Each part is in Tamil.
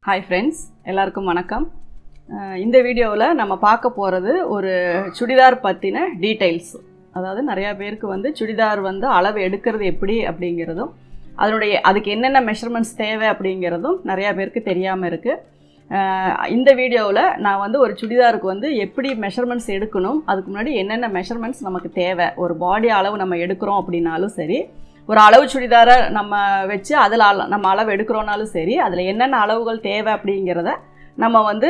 Hi friends, எல்லாருக்கும் வணக்கம். இந்த வீடியோவில் நம்ம பார்க்க போகிறது ஒரு சுடிதார் பற்றின டீட்டெயில்ஸ். அதாவது நிறையா பேருக்கு வந்து சுடிதார் வந்து அளவு எடுக்கிறது எப்படி அப்படிங்கிறதும் அதுக்கு என்னென்ன மெஷர்மெண்ட்ஸ் தேவை அப்படிங்கிறதும் நிறையா பேருக்கு தெரியாமல் இருக்குது. இந்த வீடியோவில் நான் வந்து ஒரு சுடிதாருக்கு வந்து எப்படி மெஷர்மெண்ட்ஸ் எடுக்கணும், அதுக்கு முன்னாடி என்னென்ன மெஷர்மெண்ட்ஸ் நமக்கு தேவை, ஒரு பாடி அளவு நம்ம எடுக்கிறோம் அப்படின்னாலும் சரி, ஒரு அளவு சுடிதாரை நம்ம வச்சு அதில் நம்ம அளவு எடுக்கிறோனாலும் சரி, அதில் என்னென்ன அளவுகள் தேவை அப்படிங்கிறத நம்ம வந்து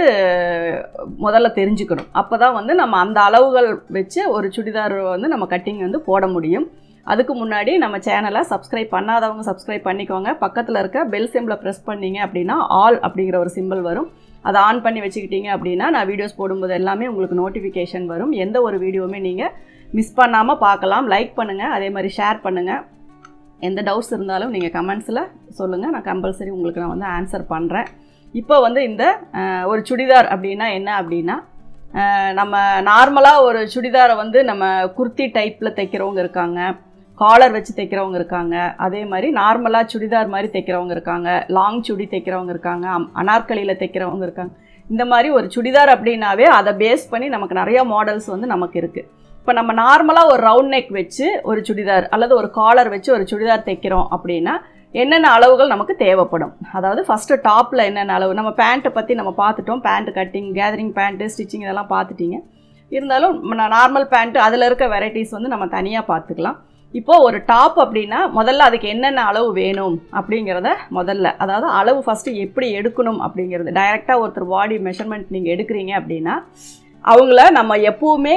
முதல்ல தெரிஞ்சுக்கணும். அப்போ தான் வந்து நம்ம அந்த அளவுகள் வச்சு ஒரு சுடிதார் வந்து நம்ம கட்டிங் வந்து போட முடியும். அதுக்கு முன்னாடி நம்ம சேனலை சப்ஸ்கிரைப் பண்ணாதவங்க சப்ஸ்கிரைப் பண்ணிக்கோங்க. பக்கத்தில் இருக்க பெல் சிம்பிளை ப்ரெஸ் பண்ணிங்க அப்படின்னா ஆல் அப்படிங்கிற ஒரு சிம்பிள் வரும். அதை ஆன் பண்ணி வச்சுக்கிட்டீங்க அப்படின்னா நான் வீடியோஸ் போடும்போது எல்லாமே உங்களுக்கு நோட்டிஃபிகேஷன் வரும். எந்த ஒரு வீடியோவுமே நீங்கள் மிஸ் பண்ணாமல் பார்க்கலாம். லைக் பண்ணுங்கள், அதே மாதிரி ஷேர் பண்ணுங்கள். எந்த டவுட்ஸ் இருந்தாலும் நீங்கள் கமெண்ட்ஸில் சொல்லுங்கள், நான் கம்பல்சரி உங்களுக்கு நான் வந்து ஆன்சர் பண்ணுறேன். இப்போ வந்து இந்த ஒரு சுடிதார் அப்படின்னா என்ன அப்படின்னா, நம்ம நார்மலாக ஒரு சுடிதாரை வந்து நம்ம குர்த்தி டைப்பில் தைக்கிறவங்க இருக்காங்க, காலர் வச்சு தைக்கிறவங்க இருக்காங்க, அதே மாதிரி நார்மலாக சுடிதார் மாதிரி தைக்கிறவங்க இருக்காங்க, லாங் சுடி தைக்கிறவங்க இருக்காங்க, அனார்கலியில் தைக்கிறவங்க இருக்காங்க. இந்த மாதிரி ஒரு சுடிதார் அப்படின்னாவே அதை பேஸ் பண்ணி நமக்கு நிறையா மாடல்ஸ் வந்து நமக்கு இருக்குது. இப்போ நம்ம நார்மலாக ஒரு ரவுண்ட் நெக் வச்சு ஒரு சுடிதார் அல்லது ஒரு காலர் வச்சு ஒரு சுடிதார் தைக்கிறோம் அப்படின்னா என்னென்ன அளவுகள் நமக்கு தேவைப்படும். அதாவது ஃபஸ்ட்டு டாப்பில் என்னென்ன அளவு, நம்ம பேண்ட்டை பற்றி நம்ம பார்த்துட்டோம். Pant cutting, gathering pant, stitching இதெல்லாம் பார்த்துட்டிங்க. இருந்தாலும் நார்மல் பேண்ட்டு அதில் இருக்க வெரைட்டிஸ் வந்து நம்ம தனியாக பார்த்துக்கலாம். இப்போது ஒரு டாப் அப்படின்னா முதல்ல அதுக்கு என்னென்ன அளவு வேணும் அப்படிங்கிறத முதல்ல, அதாவது அளவு ஃபஸ்ட்டு எப்படி எடுக்கணும் அப்படிங்கிறது. டைரெக்டாக ஒருத்தர் பாடி மெஷர்மெண்ட் நீங்கள் எடுக்கிறீங்க அப்படின்னா அவங்கள நம்ம எப்போவுமே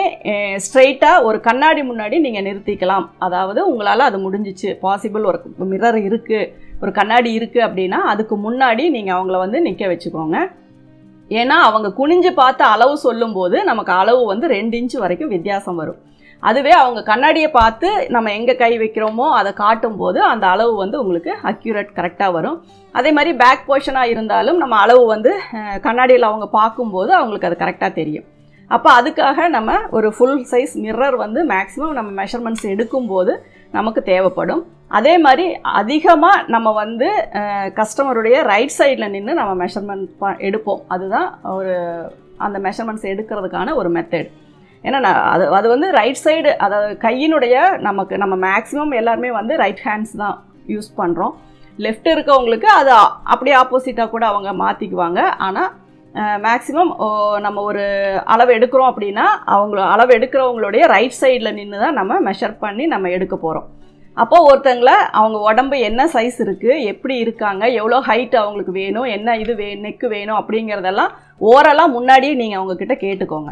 ஸ்ட்ரெயிட்டாக ஒரு கண்ணாடி முன்னாடி நீங்கள் நிறுத்திக்கலாம். அதாவது உங்களால் அது முடிஞ்சிச்சு, பாசிபிள், ஒரு மிரர் இருக்குது, ஒரு கண்ணாடி இருக்குது அப்படின்னா அதுக்கு முன்னாடி நீங்கள் அவங்கள வந்து நிற்க வச்சுக்கோங்க. ஏன்னா அவங்க குனிஞ்சு பார்த்து அளவு சொல்லும்போது நமக்கு அளவு வந்து 2 இன்ச்சு வரைக்கும் வித்தியாசம் வரும். அதுவே அவங்க கண்ணாடியை பார்த்து நம்ம எங்கே கை வைக்கிறோமோ அதை காட்டும்போது அந்த அளவு வந்து உங்களுக்கு அக்யூரேட் கரெக்டாக வரும். அதே மாதிரி பேக் போர்ஷனாக இருந்தாலும் நம்ம அளவு வந்து கண்ணாடியில் அவங்க பார்க்கும்போது அவங்களுக்கு அது கரெக்டாக தெரியும். அப்போ அதுக்காக நம்ம ஒரு ஃபுல் சைஸ் மிரர் வந்து மேக்ஸிமம் நம்ம மெஷர்மெண்ட்ஸ் எடுக்கும்போது நமக்கு தேவைப்படும். அதே மாதிரி அதிகமாக நம்ம வந்து கஸ்டமருடைய ரைட் சைடில் நின்று நம்ம மெஷர்மெண்ட் எடுப்போம். அதுதான் ஒரு அந்த மெஷர்மெண்ட்ஸ் எடுக்கிறதுக்கான ஒரு மெத்தட். ஏன்னா அது வந்து ரைட் சைடு, அதாவது கையினுடைய நம்ம மேக்ஸிமம் எல்லாருமே வந்து ரைட் ஹேண்ட்ஸ் தான் யூஸ் பண்ணுறோம். லெஃப்ட் இருக்கவங்களுக்கு அது அப்படியே ஆப்போசிட்டாக கூட அவங்க மாற்றிக்குவாங்க. ஆனால் மேக்ஸிமம் நம்ம ஒரு அளவு எடுக்கிறோம் அப்படின்னா அளவு எடுக்கிறவங்களுடைய ரைட் சைடில் நின்று தான் நம்ம மெஷர் பண்ணி நம்ம எடுக்க போகிறோம். அப்போது ஒருத்தங்களை அவங்க உடம்பு என்ன சைஸ் இருக்குது, எப்படி இருக்காங்க, எவ்வளோ ஹைட் அவங்களுக்கு வேணும், என்ன இது நெக்கு வேணும் அப்படிங்கிறதெல்லாம் ஓரலாக முன்னாடியே நீங்கள் அவங்கக்கிட்ட கேட்டுக்கோங்க.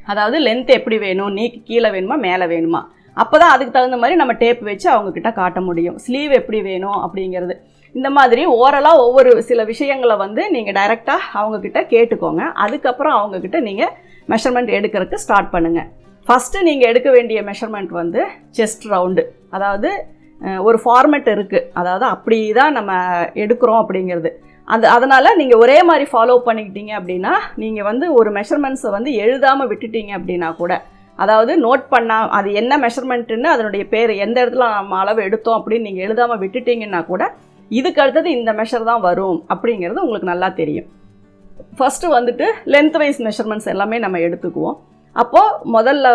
அதாவது லென்த் எப்படி வேணும், நீக்கு கீழே வேணுமா மேலே வேணுமா, அப்போ தான் அதுக்கு தகுந்த மாதிரி நம்ம டேப் வச்சு அவங்கக்கிட்ட காட்ட முடியும். ஸ்லீவ் எப்படி வேணும் அப்படிங்கிறது, இந்த மாதிரி ஓரலாக ஒவ்வொரு சில விஷயங்களை வந்து நீங்கள் டைரெக்டாக அவங்கக்கிட்ட கேட்டுக்கோங்க. அதுக்கப்புறம் அவங்கக்கிட்ட நீங்கள் மெஷர்மெண்ட் எடுக்கிறதுக்கு ஸ்டார்ட் பண்ணுங்கள். ஃபஸ்ட்டு நீங்கள் எடுக்க வேண்டிய மெஷர்மெண்ட் வந்து செஸ்ட் ரவுண்டு. அதாவது ஒரு ஃபார்மெட் இருக்குது, அதாவது அப்படி தான் நம்ம எடுக்கிறோம் அப்படிங்கிறது. அதனால் நீங்கள் ஒரே மாதிரி ஃபாலோ பண்ணிக்கிட்டீங்க அப்படின்னா, நீங்கள் வந்து ஒரு மெஷர்மெண்ட்ஸை வந்து எழுதாமல் விட்டுட்டீங்க அப்படின்னா கூட, அதாவது நோட் பண்ணால் அது என்ன மெஷர்மெண்ட்டுன்னு அதனுடைய பேர் எந்த இடத்துல நம்ம அளவு எடுத்தோம் அப்படின்னு நீங்கள் எழுதாமல் விட்டுட்டிங்கன்னா கூட இதுக்கு அடுத்தது இந்த மெஷர் தான் வரும் அப்படிங்கிறது உங்களுக்கு நல்லா தெரியும். ஃபஸ்ட்டு வந்துட்டு லென்த் வைஸ் மெஷர்மெண்ட்ஸ் எல்லாமே நம்ம எடுத்துக்குவோம். அப்போது முதல்ல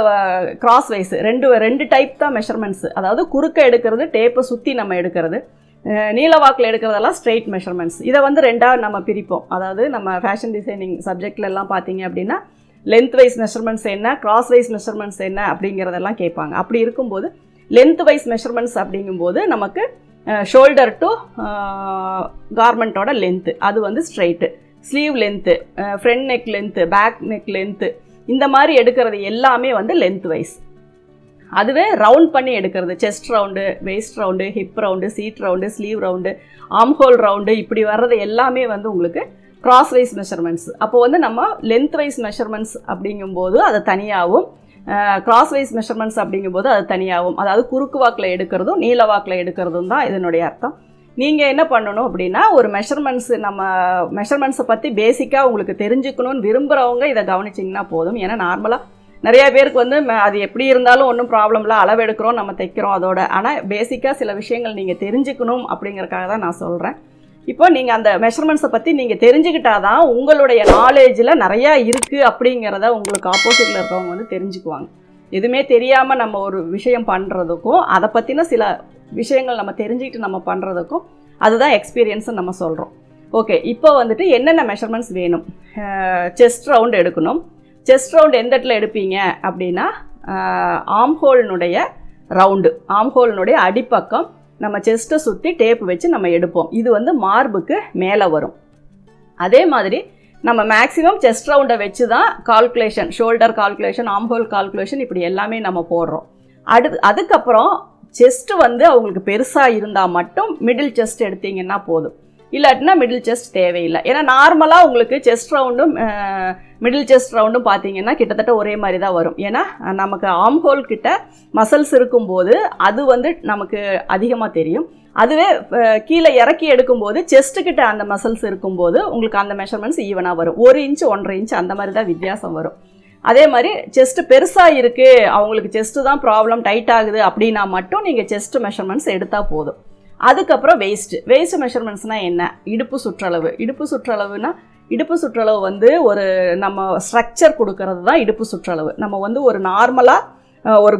கிராஸ் வைஸ் ரெண்டு டைப் தான் மெஷர்மெண்ட்ஸு. அதாவது குறுக்க எடுக்கிறது, டேப்பை சுற்றி நம்ம எடுக்கிறது, நீளவாக்கில் எடுக்கிறதெல்லாம் ஸ்ட்ரெயிட் மெஷர்மெண்ட்ஸ். இதை வந்து ரெண்டாக நம்ம பிரிப்போம். அதாவது நம்ம ஃபேஷன் டிசைனிங் சப்ஜெக்டில் எல்லாம் பார்த்தீங்க அப்படின்னா லென்த் வைஸ் மெஷர்மெண்ட்ஸ் என்ன, கிராஸ் வைஸ் மெஷர்மெண்ட்ஸ் என்ன அப்படிங்கிறதெல்லாம் கேட்பாங்க. அப்படி இருக்கும்போது லென்த் வைஸ் மெஷர்மெண்ட்ஸ் அப்படிங்கும்போது நமக்கு ஷோல்டர் டு கார்மெண்ட்டோட லென்த்து அது வந்து straight, sleeve length, front neck length, back neck length, இந்த மாதிரி எடுக்கிறது எல்லாமே வந்து லென்த் வைஸ். அதுவே ரவுண்ட் பண்ணி எடுக்கிறது, chest round, waist round, hip round, seat round, sleeve round, armhole round, இப்படி வர்றது எல்லாமே வந்து உங்களுக்கு கிராஸ் வைஸ் மெஷர்மெண்ட்ஸ். அப்போ வந்து நம்ம லென்த் வைஸ் மெஷர்மெண்ட்ஸ் அப்படிங்கும்போது அது தனியாகவும், கிராஸ் வைஸ் மெஷர்மெண்ட்ஸ் அப்படிங்கும்போது அது தனியாகும். அதாவது குறுக்கு வாக்கில் எடுக்கிறதும் நீள வாக்கில் எடுக்கிறதும் தான் இதனுடைய அர்த்தம். நீங்கள் என்ன பண்ணணும் அப்படின்னா, ஒரு நம்ம மெஷர்மெண்ட்ஸை பற்றி பேசிக்காக உங்களுக்கு தெரிஞ்சுக்கணும்னு விரும்புகிறவங்க இதை கவனிச்சிங்கன்னா போதும். ஏன்னா நார்மலாக நிறைய பேருக்கு வந்து அது எப்படி இருந்தாலும் ஒன்றும் ப்ராப்ளம் இல்லை, அளவு எடுக்கிறோம், நம்ம தைக்கிறோம் அதோட. ஆனால் பேசிக்காக சில விஷயங்கள் நீங்கள் தெரிஞ்சுக்கணும் அப்படிங்கிறக்காக தான் நான் சொல்கிறேன். இப்போ நீங்கள் அந்த மெஷர்மெண்ட்ஸை பற்றி நீங்கள் தெரிஞ்சுக்கிட்டாதான் உங்களுடைய நாலேஜில் நிறையா இருக்குது அப்படிங்கிறத உங்களுக்கு ஆப்போசிட்டில் இருக்கவங்க வந்து தெரிஞ்சுக்குவாங்க. எதுவுமே தெரியாமல் நம்ம ஒரு விஷயம் பண்ணுறதுக்கும் அதை பற்றின சில விஷயங்கள் நம்ம தெரிஞ்சுக்கிட்டு நம்ம பண்ணுறதுக்கும் அதுதான் எக்ஸ்பீரியன்ஸ்னு நம்ம சொல்கிறோம். ஓகே, இப்போ வந்துட்டு என்னென்ன மெஷர்மெண்ட்ஸ் வேணும்? செஸ்ட் ரவுண்ட் எடுக்கணும். செஸ்ட் ரவுண்ட் எந்த இடத்துல எடுப்பீங்க அப்படின்னா ஆம்ஹோல்னுடைய ரவுண்டு, ஆம்ஹோல்னுடைய அடிப்பக்கம் நம்ம செஸ்ட்டை சுற்றி டேப் வச்சு நம்ம எடுப்போம். இது வந்து மார்புக்கு மேலே வரும். அதே மாதிரி நம்ம மேக்ஸிமம் செஸ்ட் ரவுண்டை வச்சு தான் calculation, shoulder calculation, armhole calculation இப்படி எல்லாமே நம்ம போடுறோம். அதுக்கப்புறம் செஸ்ட்டு வந்து அவங்களுக்கு பெருசாக இருந்தால் மட்டும் மிடில் செஸ்ட் எடுத்தீங்கன்னா போதும், இல்லாட்டினா மிடில் செஸ்ட் தேவையில்லை. ஏன்னா நார்மலாக உங்களுக்கு செஸ்ட் ரவுண்டும் மிடில் செஸ்ட் ரவுண்டும் பார்த்தீங்கன்னா கிட்டத்தட்ட ஒரே மாதிரி தான் வரும். ஏன்னா நமக்கு ஆம்ஹோல் கிட்ட மசில்ஸ் இருக்கும்போது அது வந்து நமக்கு அதிகமாக தெரியும். அதுவே கீழே இறக்கி எடுக்கும்போது செஸ்ட்டுக்கிட்ட அந்த மசில்ஸ் இருக்கும்போது உங்களுக்கு அந்த மெஷர்மெண்ட்ஸ் ஈவனாக வரும். 1 இன்ச் 1.5 இன்ச் அந்த மாதிரி தான் வித்தியாசம் வரும். அதே மாதிரி செஸ்ட்டு பெருசாக இருக்குது, அவங்களுக்கு செஸ்ட்டு தான் ப்ராப்ளம், டைட் ஆகுது அப்படின்னா மட்டும் நீங்கள் செஸ்ட் மெஷர்மெண்ட்ஸ் எடுத்தால் போதும். அதுக்கப்புறம் வெயிஸ்ட் மெஷர்மெண்ட்ஸ்னால் என்ன? இடுப்பு சுற்றளவு. இடுப்பு சுற்றளவு வந்து ஒரு நம்ம ஸ்ட்ரக்சர் கொடுக்கறது தான் இடுப்பு சுற்றளவு. நம்ம வந்து ஒரு நார்மலாக ஒரு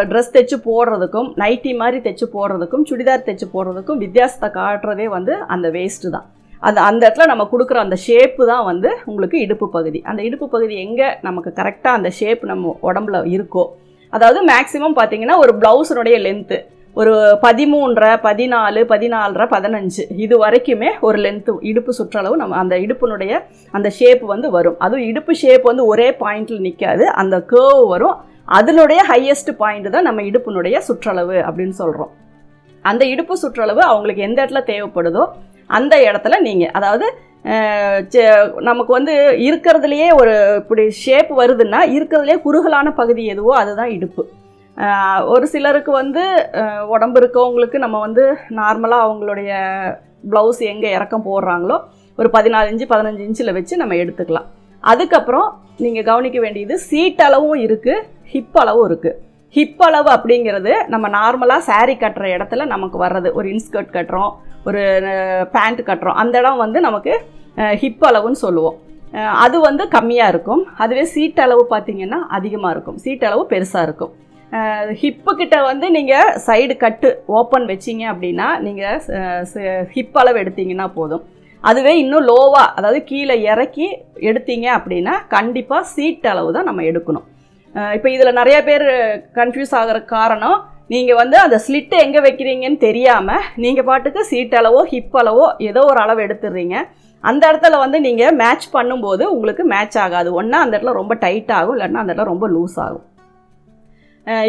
ட்ரெஸ் தைச்சு போடுறதுக்கும் நைட்டி மாதிரி தைச்சு போடுறதுக்கும் சுடிதார் தைச்சு போடுறதுக்கும் வித்தியாசத்தை காட்டுறதே வந்து அந்த வெயிஸ்ட்டு தான். அந்த இடத்துல நம்ம கொடுக்குற அந்த ஷேப்பு தான் வந்து உங்களுக்கு இடுப்பு பகுதி. அந்த இடுப்பு பகுதி எங்கே நமக்கு கரெக்டாக அந்த ஷேப் நம்ம உடம்புல இருக்கோ, அதாவது மேக்ஸிமம் பார்த்தீங்கன்னா ஒரு ப்ளவுஸினுடைய லென்த்து ஒரு 13, 14, 14, 15 இது வரைக்குமே ஒரு லென்த்து இடுப்பு சுற்றளவு நம்ம அந்த இடுப்பினுடைய அந்த ஷேப் வந்து வரும். அதுவும் இடுப்பு ஷேப் வந்து ஒரே பாயிண்டில் நிற்காது, அந்த கேர்வ் வரும். அதனுடைய ஹையஸ்ட் பாயிண்ட் தான் நம்ம இடுப்பினுடைய சுற்றளவு அப்படின்னு சொல்கிறோம். அந்த இடுப்பு சுற்றளவு அவங்களுக்கு எந்த இடத்துல தேவைப்படுதோ அந்த இடத்துல நீங்கள், அதாவது நமக்கு வந்து இருக்கிறதுலையே ஒரு இப்படி ஷேப் வருதுன்னா இருக்கிறதுலே குறுகலான பகுதி எதுவோ அதுதான் இடுப்பு. ஒரு சிலருக்கு வந்து உடம்பு இருக்கவங்களுக்கு நம்ம வந்து நார்மலாக அவங்களுடைய ப்ளவுஸ் எங்கே இறக்கம் போடுறாங்களோ ஒரு 14 இன்ச்சு 15 இன்ச்சில் வச்சு நம்ம எடுத்துக்கலாம். அதுக்கப்புறம் நீங்கள் கவனிக்க வேண்டியது சீட் அளவும் இருக்குது, ஹிப் அளவும் இருக்குது. ஹிப் அளவு அப்படிங்கிறது நம்ம நார்மலாக சாரீ கட்டுற இடத்துல நமக்கு வர்றது, ஒரு இன்ஸ்கர்ட் கட்டுறோம், ஒரு பேண்ட் கட்டுறோம், அந்த இடம் வந்து நமக்கு ஹிப் அளவுன்னு சொல்லுவோம். அது வந்து கம்மியாக இருக்கும். அதுவே சீட் அளவு பார்த்திங்கன்னா அதிகமாக இருக்கும், சீட் அளவு பெருசாக இருக்கும். ஹிப்புக்கிட்ட வந்து நீங்கள் சைடு கட்டு ஓப்பன் வச்சிங்க அப்படின்னா நீங்கள் ஹிப் அளவு எடுத்திங்கன்னா போதும். அதுவே இன்னும் லோவாக, அதாவது கீழே இறக்கி எடுத்தீங்க அப்படின்னா கண்டிப்பாக சீட் அளவு தான் நம்ம எடுக்கணும். இப்போ இதில் நிறைய பேர் கன்ஃபியூஸ் ஆகிற காரணம், நீங்கள் வந்து அந்த ஸ்லிட்டு எங்கே வைக்கிறீங்கன்னு தெரியாமல் நீங்கள் பாட்டுக்கு சீட் அளவோ ஹிப் அளவோ ஏதோ ஒரு அளவு எடுத்துடுறீங்க. அந்த இடத்துல வந்து நீங்கள் மேட்ச் பண்ணும்போது உங்களுக்கு மேட்ச் ஆகாது. ஒன்றா அந்த இடத்துல ரொம்ப டைட் ஆகும், இல்லைன்னா அந்த இடத்துல ரொம்ப லூஸ் ஆகும்.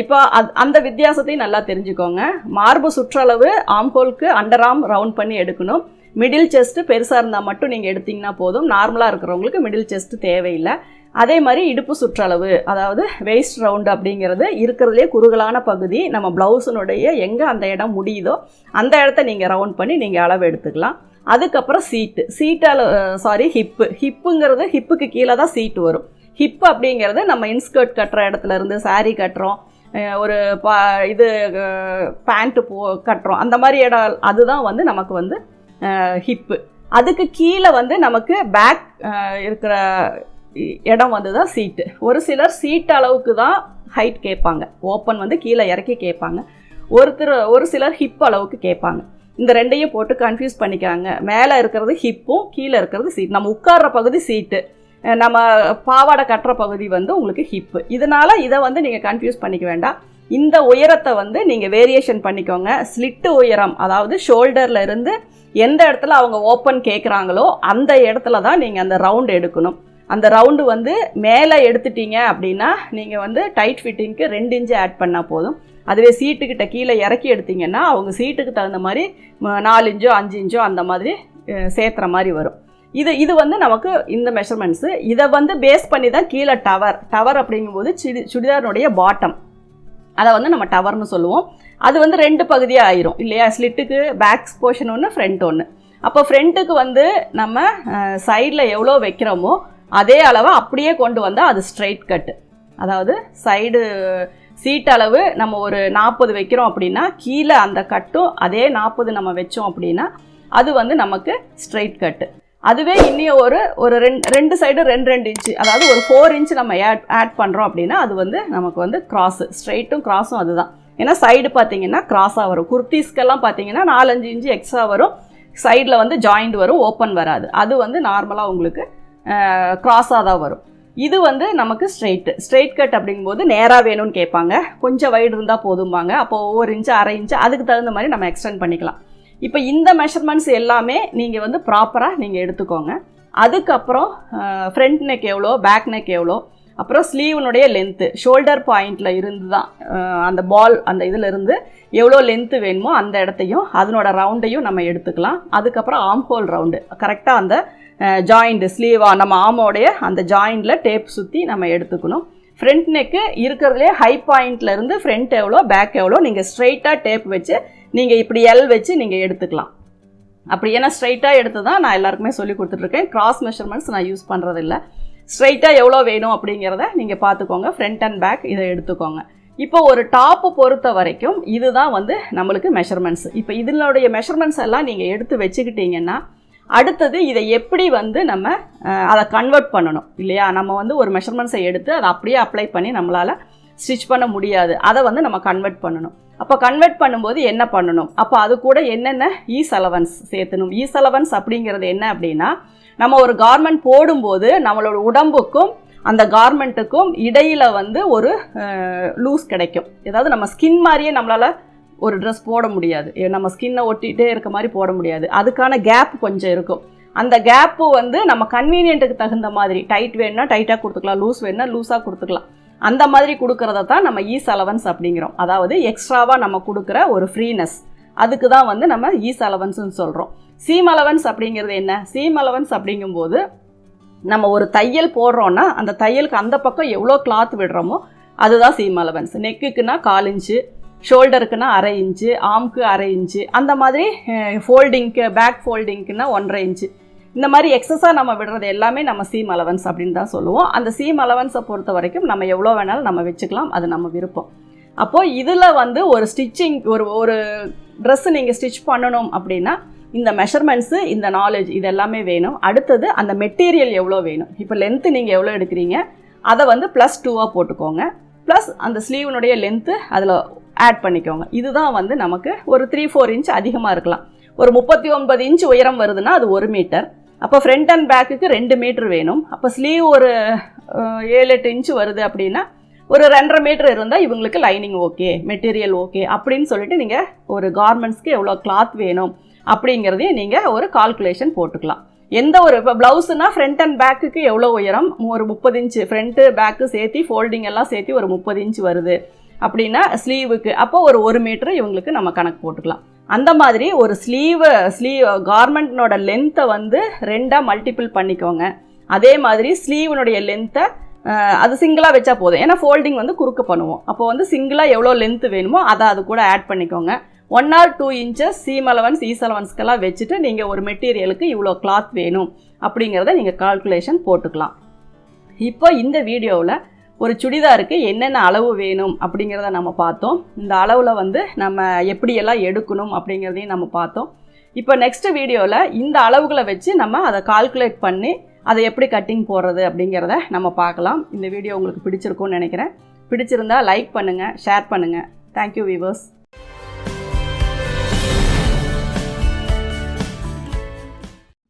இப்போ அந்த வித்தியாசத்தையும் நல்லா தெரிஞ்சுக்கோங்க. மார்பு சுற்றளவு ஆம்ஹோலுக்கு அண்டர் ஆர்ம் ரவுண்ட் பண்ணி எடுக்கணும். மிடில் செஸ்ட்டு பெருசாக இருந்தால் மட்டும் நீங்கள் எடுத்திங்கன்னா போதும். நார்மலாக இருக்கிறவங்களுக்கு மிடில் செஸ்ட்டு தேவையில்லை. அதே மாதிரி இடுப்பு சுற்றளவு, அதாவது வெயிஸ்ட் ரவுண்டு அப்படிங்கிறது இருக்கிறதுலே குறுகலான பகுதி. நம்ம ப்ளவுஸினுடைய எங்கே அந்த இடம் முடியுதோ அந்த இடத்த நீங்கள் ரவுண்ட் பண்ணி நீங்கள் அளவு எடுத்துக்கலாம். அதுக்கப்புறம் ஹிப்புங்கிறது ஹிப்புக்கு கீழே தான் சீட்டு வரும். ஹிப் அப்படிங்கிறது நம்ம இன்ஸ்கர்ட் கட்டுற இடத்துல இருந்து சாரீ கட்டுறோம், ஒரு பேண்ட்டு கட்டுறோம், அந்த மாதிரி இடம் அதுதான் வந்து நமக்கு வந்து ஹிப்பு. அதுக்கு கீழே வந்து நமக்கு பேக் இருக்கிற இடம் வந்து தான் சீட்டு. ஒரு சிலர் சீட் அளவுக்கு தான் ஹைட் கேட்பாங்க, ஓப்பன் வந்து கீழே இறக்கி கேட்பாங்க. ஒரு சிலர் ஹிப் அளவுக்கு கேட்பாங்க. இந்த ரெண்டையும் போட்டு கன்ஃபியூஸ் பண்ணிக்காங்க. மேலே இருக்கிறது ஹிப்பும் கீழே இருக்கிறது சீட். நம்ம உட்கார்ற பகுதி சீட்டு, நம்ம பாவாடை கட்டுற பகுதி வந்து உங்களுக்கு ஹிப்பு. இதனால் இதை வந்து நீங்கள் கன்ஃபியூஸ் பண்ணிக்க வேண்டாம். இந்த உயரத்தை வந்து நீங்கள் வேரியேஷன் பண்ணிக்கோங்க. ஸ்லிட்டு உயரம், அதாவது ஷோல்டரில் இருந்து எந்த இடத்துல அவங்க ஓப்பன் கேட்குறாங்களோ அந்த இடத்துல தான் நீங்கள் அந்த ரவுண்டு எடுக்கணும். அந்த ரவுண்டு வந்து மேலே எடுத்துட்டீங்க அப்படின்னா நீங்கள் வந்து டைட் ஃபிட்டிங்க்கு 2 இன்ச்சு ஆட் பண்ணால் போதும். அதுவே சீட்டுக்கிட்ட கீழே இறக்கி எடுத்திங்கன்னா அவங்க சீட்டுக்கு தகுந்த மாதிரி 4 இன்ச்சோ 5 இன்ச்சோ அந்த மாதிரி சேர்த்துற மாதிரி வரும். இது வந்து நமக்கு இந்த மெஷர்மெண்ட்ஸு. இதை வந்து பேஸ் பண்ணி தான் கீழே டவர் அப்படிங்கும்போது சுடிதாரினுடைய பாட்டம், அதை வந்து நம்ம டவர்னு சொல்லுவோம். அது வந்து 2 பகுதியாக ஆயிரும் இல்லையா? ஸ்லிட்டுக்கு பேக் போர்ஷன் ஒன்று, ஃப்ரண்ட் ஒன்று. அப்போ ஃப்ரண்ட்டுக்கு வந்து நம்ம சைடில் எவ்வளோ வைக்கிறோமோ அதே அளவை அப்படியே கொண்டு வந்தால் அது ஸ்ட்ரைட் கட்டு. அதாவது சைடு சீட் அளவு நம்ம ஒரு 40 வைக்கிறோம் அப்படின்னா கீழே அந்த கட்டும் அதே 40 நம்ம வச்சோம் அப்படின்னா அது வந்து நமக்கு ஸ்ட்ரைட் கட்டு. அதுவே இன்னும் ஒரு ரெண்டு சைடு 2 இன்ச்சு, அதாவது ஒரு 4 இன்ச் நம்ம ஆட் பண்ணுறோம் அப்படின்னா அது வந்து நமக்கு வந்து கிராஸு. ஸ்ட்ரைட்டும் கிராஸும் அதுதான். ஏன்னா சைடு பார்த்தீங்கன்னா கிராஸாக வரும். குர்த்திஸ்க்கெல்லாம் பார்த்தீங்கன்னா 4-5 இன்ச்சு எக்ஸ்ட்ரா வரும். சைடில் வந்து ஜாயிண்ட் வரும், ஓப்பன் வராது. அது வந்து நார்மலாக உங்களுக்கு கிராஸாக தான் வரும். இது வந்து நமக்கு ஸ்ட்ரெயிட் கட் அப்படிங்கும்போது நேராக வேணும்னு கேட்பாங்க. கொஞ்சம் வைடு இருந்தால் போதும்பாங்க. அப்போ 1 இன்ச்சு 1/2 இன்ச்சு அதுக்கு தகுந்த மாதிரி நம்ம எக்ஸ்டெண்ட் பண்ணிக்கலாம். இப்போ இந்த மெஷர்மெண்ட்ஸ் எல்லாமே நீங்கள் வந்து ப்ராப்பராக நீங்கள் எடுத்துக்கோங்க. அதுக்கப்புறம் ஃப்ரண்ட் நெக் எவ்வளோ, பேக் நெக் எவ்வளோ, அப்புறம் ஸ்லீவனுடைய லென்த்து, ஷோல்டர் பாயிண்டில் இருந்து தான் அந்த பால் அந்த இதில் இருந்து எவ்வளோ லென்த்து வேணுமோ அந்த இடத்தையும் அதனோட ரவுண்டையும் நம்ம எடுத்துக்கலாம். அதுக்கப்புறம் ஆர்ம் ஹோல் ரவுண்டு கரெக்டாக அந்த ஜாயிண்ட் ஸ்லீவாக நம்ம ஆமோடைய அந்த ஜாயிண்டில் டேப் சுற்றி நம்ம எடுத்துக்கணும். ஃப்ரண்ட் நெக்கு இருக்கிறதுலே ஹை பாயிண்ட்லேருந்து ஃப்ரண்ட் எவ்வளோ, பேக் எவ்வளோ நீங்கள் ஸ்ட்ரைட்டாக டேப் வச்சு நீங்கள் இப்படி எல் வச்சு நீங்கள் எடுத்துக்கலாம். அப்படி ஏன்னா ஸ்ட்ரைட்டாக எடுத்து தான் நான் எல்லாருக்குமே சொல்லி கொடுத்துட்ருக்கேன். கிராஸ் மெஷர்மெண்ட்ஸ் நான் யூஸ் பண்ணுறதில்ல. ஸ்ட்ரைட்டாக எவ்வளோ வேணும் அப்படிங்கிறத நீங்கள் பார்த்துக்கோங்க. ஃப்ரண்ட் அண்ட் பேக் இதை எடுத்துக்கோங்க. இப்போ ஒரு டாப்பு பொறுத்த வரைக்கும் இதுதான் வந்து நம்மளுக்கு மெஷர்மெண்ட்ஸ். இப்போ இதனுடைய மெஷர்மெண்ட்ஸ் எல்லாம் நீங்கள் எடுத்து வச்சுக்கிட்டிங்கன்னா அடுத்தது இதை எப்படி வந்து நம்ம அதை கன்வெர்ட் பண்ணணும் இல்லையா? நம்ம வந்து ஒரு மெஷர்மெண்ட்ஸை எடுத்து அதை அப்படியே அப்ளை பண்ணி நம்மளால் ஸ்டிச் பண்ண முடியாது. அதை வந்து நம்ம கன்வெர்ட் பண்ணணும். அப்போ கன்வெர்ட் பண்ணும்போது என்ன பண்ணணும்? அப்போ அது கூட என்னென்ன ஈஸ் அலவன்ஸ் சேர்த்தணும். ஈஸ் அலவன்ஸ் அப்படிங்கிறது என்ன அப்படின்னா, நம்ம ஒரு கார்மெண்ட் போடும்போது நம்மளோட உடம்புக்கும் அந்த கார்மெண்ட்டுக்கும் இடையில் வந்து ஒரு லூஸ் கிடைக்கும். ஏதாவது நம்ம ஸ்கின் மாதிரியே நம்மளால் ஒரு ட்ரெஸ் போட முடியாது. நம்ம ஸ்கின்னை ஒட்டிகிட்டே இருக்க மாதிரி போட முடியாது. அதுக்கான கேப் கொஞ்சம் இருக்கும். அந்த கேப்பு வந்து நம்ம கன்வீனியன்ட்டுக்கு தகுந்த மாதிரி டைட் வேணுன்னா டைட்டாக கொடுத்துக்கலாம், லூஸ் வேணுன்னா லூஸாக கொடுத்துக்கலாம். அந்த மாதிரி கொடுக்கறத தான் நம்ம ஈஸ் அலவன்ஸ் அப்படிங்கிறோம். அதாவது எக்ஸ்ட்ராவாக நம்ம கொடுக்குற ஒரு ஃப்ரீனஸ், அதுக்கு தான் வந்து நம்ம ஈஸ் அலவன்ஸ்னு சொல்கிறோம். சீம் அலவன்ஸ் அப்படிங்கிறது என்ன? சீம் அலவன்ஸ் அப்படிங்கும்போது நம்ம ஒரு தையல் போடுறோன்னா அந்த தையலுக்கு அந்த பக்கம் எவ்வளோ கிளாத் விடுறோமோ அதுதான் சீம் அலவன்ஸ். நெக்குக்குன்னா 1/4 இன்ச்சு, ஷோல்டருக்குன்னா 1/2 இன்ச்சு, ஆம்க்கு 1/2 இன்ச்சு, அந்த மாதிரி ஃபோல்டிங்க்கு பேக் ஃபோல்டிங்க்குன்னா 1/2 இன்ச்சு. இந்த மாதிரி எக்ஸஸாக நம்ம விடுறது எல்லாமே நம்ம சீம் அலவன்ஸ் அப்படின்னு தான் சொல்லுவோம். அந்த சீம் அலவன்ஸை பொறுத்த வரைக்கும் நம்ம எவ்வளோ வேணாலும் நம்ம வச்சுக்கலாம், அது நம்ம விருப்பம். அப்போது இதில் வந்து ஒரு ஸ்டிச்சிங் ஒரு ட்ரெஸ்ஸு நீங்கள் ஸ்டிச் பண்ணணும் அப்படின்னா இந்த மெஷர்மெண்ட்ஸு, இந்த நாலேஜ் இது எல்லாமே வேணும். அடுத்தது அந்த மெட்டீரியல் எவ்வளோ வேணும். இப்போ லென்த்து நீங்கள் எவ்வளோ எடுக்கிறீங்க அதை வந்து +2 போட்டுக்கோங்க. ப்ளஸ் அந்த ஸ்லீவனுடைய லென்த்து அதில் ஆட் பண்ணிக்கோங்க. இதுதான் வந்து நமக்கு ஒரு 3-4 இன்ச் அதிகமாக இருக்கலாம். ஒரு 39 இன்ச் உயரம் வருதுன்னா அது 1 மீட்டர். அப்போ ஃப்ரண்ட் அண்ட் பேக்குக்கு 2 மீட்டர் வேணும். அப்போ ஸ்லீவ் ஒரு 7-8 இன்ச் வருது அப்படின்னா ஒரு 2.5 மீட்டர் இருந்தால் இவங்களுக்கு லைனிங் ஓகே, மெட்டீரியல் ஓகே அப்படின்னு சொல்லிட்டு நீங்கள் ஒரு கார்மெண்ட்ஸ்க்கு எவ்வளோ கிளாத் வேணும் அப்படிங்கிறதையும் நீங்கள் ஒரு கால்குலேஷன் போட்டுக்கலாம். எந்த ஒரு இப்போ ப்ளவுஸுனா ஃப்ரண்ட் அண்ட் பேக்குக்கு எவ்வளோ உயரம், ஒரு 30 இன்ச்சு ஃப்ரண்ட்டு பேக்கு சேர்த்து ஃபோல்டிங் எல்லாம் சேர்த்து ஒரு 30 இன்ச் வருது அப்படின்னா ஸ்லீவுக்கு அப்போ ஒரு 1 மீட்டர் இவங்களுக்கு நம்ம கணக்கு போட்டுக்கலாம். அந்த மாதிரி ஒரு ஸ்லீவ் கார்மெண்ட்னோட லென்த்தை வந்து 2ஆக மல்டிபிள் பண்ணிக்கோங்க. அதே மாதிரி ஸ்லீவனுடைய லென்த்தை அது சிங்கிளாக வச்சா போதும். ஏன்னா ஃபோல்டிங் வந்து குறுக்க பண்ணுவோம். அப்போ வந்து சிங்கிளாக எவ்வளோ லென்த்து வேணுமோ அதை அது கூட ஆட் பண்ணிக்கோங்க. 1 or 2 inches seam allowance is அலவன்ஸ்க்கெல்லாம் வச்சுட்டு நீங்கள் ஒரு மெட்டீரியலுக்கு இவ்வளோ கிளாத் வேணும் அப்படிங்கிறத நீங்கள் கால்குலேஷன் போட்டுக்கலாம். இப்போ இந்த வீடியோவில் ஒரு சுடிதாருக்கு என்னென்ன அளவு வேணும் அப்படிங்கிறத நம்ம பார்த்தோம். இந்த அளவில் வந்து நம்ம எப்படியெல்லாம் எடுக்கணும் அப்படிங்கிறதையும் நம்ம பார்த்தோம். இப்போ நெக்ஸ்ட் வீடியோவில் இந்த அளவுகளை வச்சு நம்ம அதை கால்குலேட் பண்ணி அதை எப்படி கட்டிங் போடுறது அப்படிங்கிறத நம்ம பார்க்கலாம். இந்த வீடியோ உங்களுக்கு பிடிச்சிருக்கும்னு நினைக்கிறேன். பிடிச்சிருந்தா லைக் பண்ணுங்கள், ஷேர் பண்ணுங்கள். Thank you viewers.